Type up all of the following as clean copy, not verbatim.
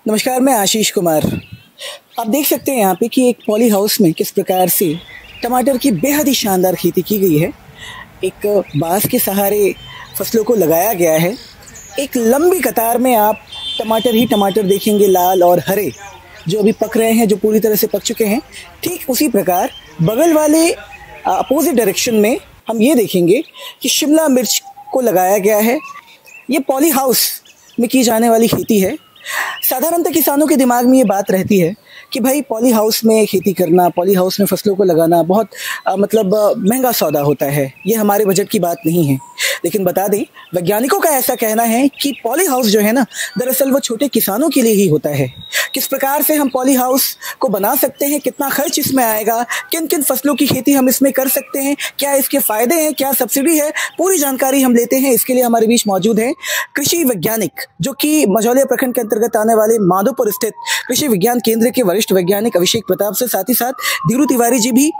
नमस्कार, मैं आशीष कुमार। आप देख सकते हैं यहाँ पे कि एक पॉली हाउस में किस प्रकार से टमाटर की बेहद ही शानदार खेती की गई है। एक बांस के सहारे फसलों को लगाया गया है। एक लंबी कतार में आप टमाटर ही टमाटर देखेंगे, लाल और हरे, जो अभी पक रहे हैं, जो पूरी तरह से पक चुके हैं। ठीक उसी प्रकार बगल वाले अपोजिट डायरेक्शन में हम ये देखेंगे कि शिमला मिर्च को लगाया गया है। ये पॉली हाउस में की जाने वाली खेती है। साधारणतः किसानों के दिमाग में ये बात रहती है कि भाई पॉली हाउस में खेती करना, पॉली हाउस में फसलों को लगाना बहुत महंगा सौदा होता है। ये हमारे बजट की बात नहीं है। लेकिन बता दें, वैज्ञानिकों का ऐसा कहना है कि पॉली हाउस जो है ना, दरअसल वो छोटे किसानों के लिए ही होता है। किस प्रकार से हम पॉली हाउस को बना सकते हैं, कितना खर्च इसमें आएगा, किन किन फसलों की खेती हम इसमें कर सकते हैं, क्या इसके फायदे हैं, क्या सब्सिडी है, पूरी जानकारी हम लेते हैं। इसके लिए हमारे बीच मौजूद है कृषि वैज्ञानिक, जो कि मझौलिया प्रखंड के अंतर्गत आने वाले माधोपुर स्थित कृषि विज्ञान केंद्र के वरिष्ठ वैज्ञानिक अभिषेक प्रताप से, साथ ही साथ धीरू तिवारी जी भी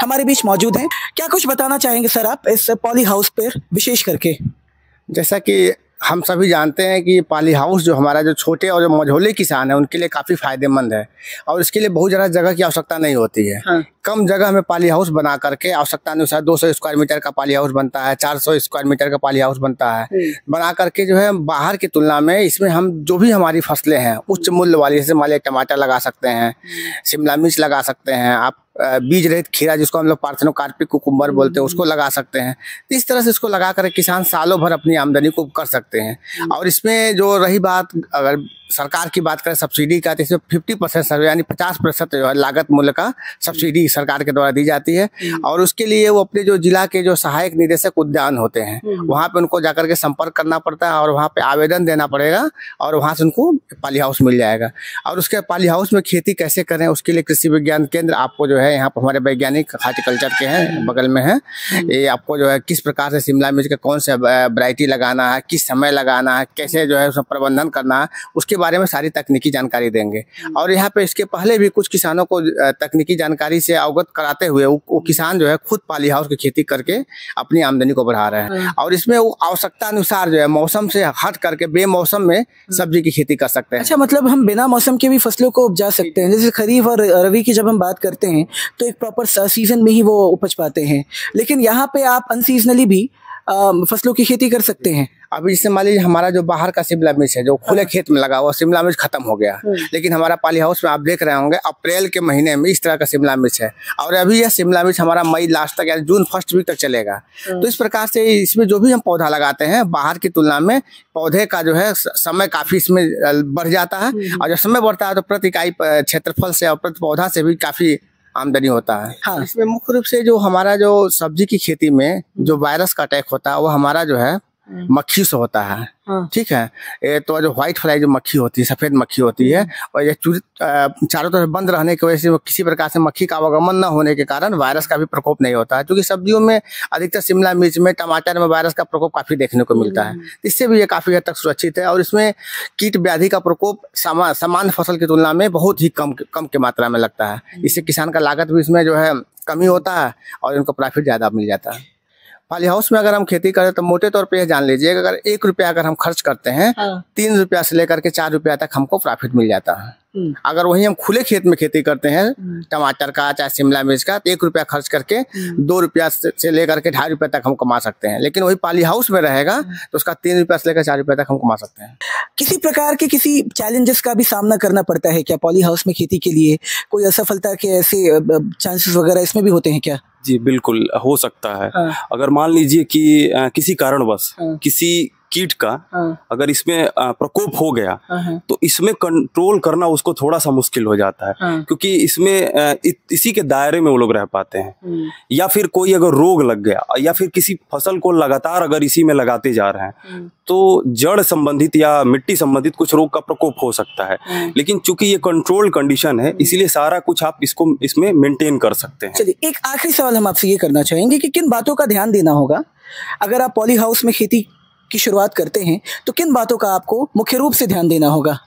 हमारे बीच मौजूद हैं। क्या कुछ बताना चाहेंगे सर आप इस पॉली हाउस पर विशेष करके? जैसा कि हम सभी जानते हैं कि पॉली हाउस जो हमारा जो छोटे और जो मझोले किसान हैं उनके लिए काफ़ी फ़ायदेमंद है और इसके लिए बहुत ज़्यादा जगह की आवश्यकता नहीं होती है। हाँ। कम जगह में पॉली हाउस बना करके आवश्यकता अनुसार 200 स्क्वायर मीटर का पॉली हाउस बनता है, 400 स्क्वायर मीटर का पॉली हाउस बनता है। बना करके जो है बाहर की तुलना में इसमें हम जो भी हमारी फसलें हैं उच्च मूल्य वाली, जैसे मान लिया टमाटर लगा सकते हैं, शिमला मिर्च लगा सकते हैं, आप बीज रहित खीरा जिसको हम लोग पार्थेनोकार्पिक कुकुम्बर बोलते हैं उसको लगा सकते हैं। इस तरह से इसको लगा कर किसान सालों भर अपनी आमदनी को कर सकते हैं। और इसमें जो रही बात, अगर सरकार की बात करें सब्सिडी का, तो इसमें 50% यानी 50% जो है लागत मूल्य का सब्सिडी सरकार के द्वारा दी जाती है। और उसके लिए वो अपने जो जिला के जो सहायक निदेशक उद्यान होते हैं वहाँ पे उनको जाकर के संपर्क करना पड़ता है और वहाँ पे आवेदन देना पड़ेगा और वहाँ से उनको पॉली हाउस मिल जाएगा। और उसके पॉली हाउस में खेती कैसे करें उसके लिए कृषि विज्ञान केंद्र आपको जो है, यहाँ पर हमारे वैज्ञानिक हार्टिकल्चर के हैं बगल में है, ये आपको जो है किस प्रकार से शिमला मिर्च का कौन सा वैरायटी लगाना है, किस समय लगाना है, कैसे जो है उसका प्रबंधन करना है, उसके बारे में सारी तकनीकी जानकारी देंगे। और यहाँ पे इसके पहले भी कुछ किसानों को तकनीकी जानकारी से अवगत कराते हुए वो किसान जो है खुद पॉली हाउस की खेती करके अपनी आमदनी को बढ़ा रहे हैं। और इसमें वो आवश्यकता अनुसार जो है मौसम से हट करके बेमौसम में सब्जी की खेती कर सकते हैं। अच्छा, मतलब हम बिना मौसम के भी फसलों को उपजा सकते हैं। जैसे खरीफ और रबी की जब हम बात करते हैं तो एक प्रॉपर सीजन में ही वो उपज पाते हैं, लेकिन यहाँ पे आप अनसीजनली भी फसलों की खेती कर सकते हैं। अभी जैसे मान लीजिए हमारा जो बाहर का शिमला मिर्च है जो खुले खेत में लगा हुआ, शिमला मिर्च खत्म हो गया, लेकिन हमारा पॉली हाउस में आप देख रहे होंगे अप्रैल के महीने में इस तरह का शिमला मिर्च है और अभी यह शिमला मिर्च हमारा मई लास्ट तक या जून फर्स्ट वीक तक चलेगा। तो इस प्रकार से इसमें जो भी हम पौधा लगाते हैं बाहर की तुलना में पौधे का जो है समय काफी इसमें बढ़ जाता है और जब समय बढ़ता है तो प्रति इकाई क्षेत्रफल से और प्रति पौधा से भी काफी आमदनी होता है। हाँ। इसमें मुख्य रूप से जो हमारा जो सब्जी की खेती में जो वायरस का अटैक होता है वो हमारा जो है मक्खी से होता है। हाँ। ठीक है, ये तो जो व्हाइट फ्लाई जो मक्खी होती है, सफेद मक्खी होती है, और ये चारों तरफ बंद रहने की वजह से किसी प्रकार से मक्खी का आवागमन न होने के कारण वायरस का भी प्रकोप नहीं होता है। क्योंकि सब्जियों में अधिकतर शिमला मिर्च में, टमाटर में वायरस का प्रकोप काफी देखने को मिलता है, इससे भी ये काफी हद तक सुरक्षित है। और इसमें कीट व्याधि का प्रकोप सामान्य फसल की तुलना में बहुत ही कम के मात्रा में लगता है। इससे किसान का लागत भी इसमें जो है कमी होता है और इनको प्रॉफिट ज्यादा मिल जाता है। पॉली हाउस में अगर हम खेती करें तो मोटे तौर पे यह जान लीजिए अगर 1 रुपया अगर हम खर्च करते हैं, 3 रुपया से लेकर के 4 रुपया तक हमको प्रॉफिट मिल जाता है। अगर वही हम खुले खेत में खेती करते हैं टमाटर का चाहे शिमला मिर्च का, तो 1 रुपया खर्च करके 2 रुपया से लेकर के 2.5 रुपया तक हम कमा सकते हैं। लेकिन वही पॉली हाउस में रहेगा तो उसका 3 रुपया से लेकर 4 रुपया तक हम कमा सकते हैं। किसी प्रकार के किसी चैलेंजेस का भी सामना करना पड़ता है क्या पॉली हाउस में खेती के लिए? कोई असफलता के ऐसे चांसेस वगैरह इसमें भी होते हैं क्या? जी बिल्कुल हो सकता है। अगर मान लीजिए कि किसी कारणवश किसी कीट का अगर इसमें प्रकोप हो गया तो इसमें कंट्रोल करना उसको थोड़ा सा मुश्किल हो जाता है, क्योंकि इसमें इसी के दायरे में वो लोग रह पाते हैं। या फिर कोई अगर रोग लग गया या फिर किसी फसल को लगातार अगर इसी में लगाते जा रहे हैं तो जड़ संबंधित या मिट्टी संबंधित कुछ रोग का प्रकोप हो सकता है। लेकिन चूंकि ये कंट्रोल कंडीशन है इसीलिए सारा कुछ आप इसमें मेंटेन कर सकते हैं। चलिए, एक आखिरी सवाल हम आपसे ये करना चाहेंगे कि किन बातों का ध्यान देना होगा अगर आप पॉली हाउस में खेती की शुरुआत करते हैं, तो किन बातों का आपको मुख्य रूप से ध्यान देना होगा?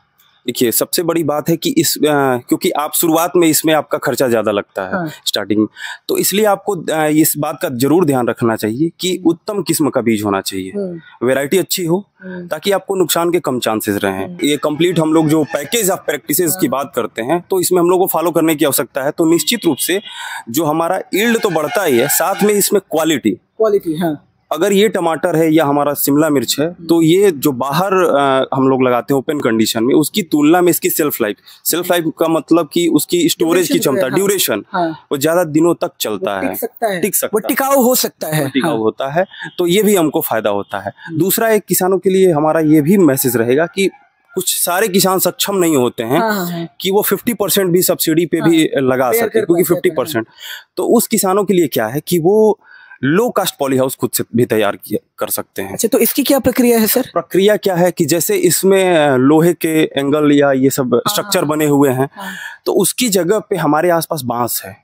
देखिए सबसे बड़ी बात है कि इस क्योंकि आप शुरुआत में इसमें आपका खर्चा ज्यादा लगता है स्टार्टिंग में, तो इसलिए आपको इस बात का जरूर ध्यान रखना चाहिए कि उत्तम किस्म का बीज होना चाहिए, वैरायटी अच्छी हो, ताकि आपको नुकसान के कम चांसेस रहें। ये कंप्लीट हम लोग जो पैकेज ऑफ प्रैक्टिसेस की बात करते हैं, तो इसमें हम लोग को फॉलो करने की आवश्यकता है। तो निश्चित रूप से जो हमारा यील्ड तो बढ़ता ही है, साथ में इसमें क्वालिटी हाँ। अगर ये टमाटर है या हमारा शिमला मिर्च है, तो ये जो बाहर हम लोग लगाते हैं ओपन कंडीशन में, उसकी तुलना में इसकी सेल्फ लाइफ का मतलब कि उसकी स्टोरेज की क्षमता, ड्यूरेशन, वो ज्यादा दिनों तक चलता है, टिक सकता है, वो टिकाऊ हो सकता है, टिकाऊ होता है। तो ये भी हमको फायदा होता है। दूसरा, एक किसानों के लिए हमारा ये भी मैसेज रहेगा कि कुछ सारे किसान सक्षम नहीं होते हैं कि वो 50% भी सब्सिडी पे भी लगा सके, क्योंकि 50%, तो उस किसानों के लिए क्या है कि वो लो कास्ट पॉली हाउस खुद से भी तैयार कर सकते हैं। अच्छा, तो इसकी क्या प्रक्रिया है सर? प्रक्रिया क्या है कि जैसे इसमें लोहे के एंगल या ये सब स्ट्रक्चर बने हुए हैं, तो उसकी जगह पे हमारे आसपास बांस है,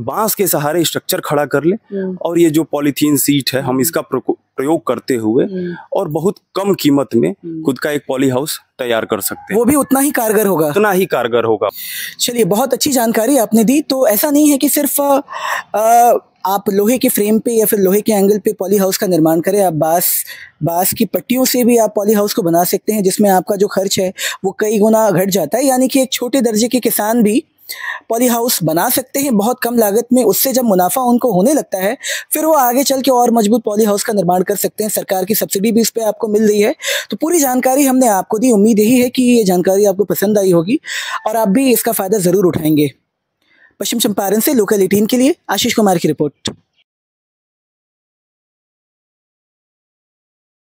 बांस के सहारे स्ट्रक्चर खड़ा कर ले, और ये जो पॉलीथीन सीट है हम इसका प्रयोग करते हुए और बहुत कम कीमत में खुद का एक पॉली हाउस तैयार कर सकते हैं। वो भी उतना ही कारगर होगा? उतना ही कारगर होगा। चलिए, बहुत अच्छी जानकारी आपने दी। तो ऐसा नहीं है कि सिर्फ आप लोहे के फ्रेम पे या फिर लोहे के एंगल पे पॉली हाउस का निर्माण करें, आप बांस की पट्टियों से भी आप पॉली हाउस को बना सकते हैं, जिसमें आपका जो खर्च है वो कई गुना घट जाता है। यानी कि एक छोटे दर्जे के किसान भी पॉली हाउस बना सकते हैं बहुत कम लागत में। उससे जब मुनाफा उनको होने लगता है, फिर वो आगे चल के और मजबूत पॉली हाउस का निर्माण कर सकते हैं। सरकार की सब्सिडी भी इस पे आपको मिल रही है। तो पूरी जानकारी हमने आपको दी। उम्मीद यही है कि ये जानकारी आपको पसंद आई होगी और आप भी इसका फायदा जरूर उठाएंगे। पश्चिम चंपारण से लोकल 18 के लिए आशीष कुमार की रिपोर्ट।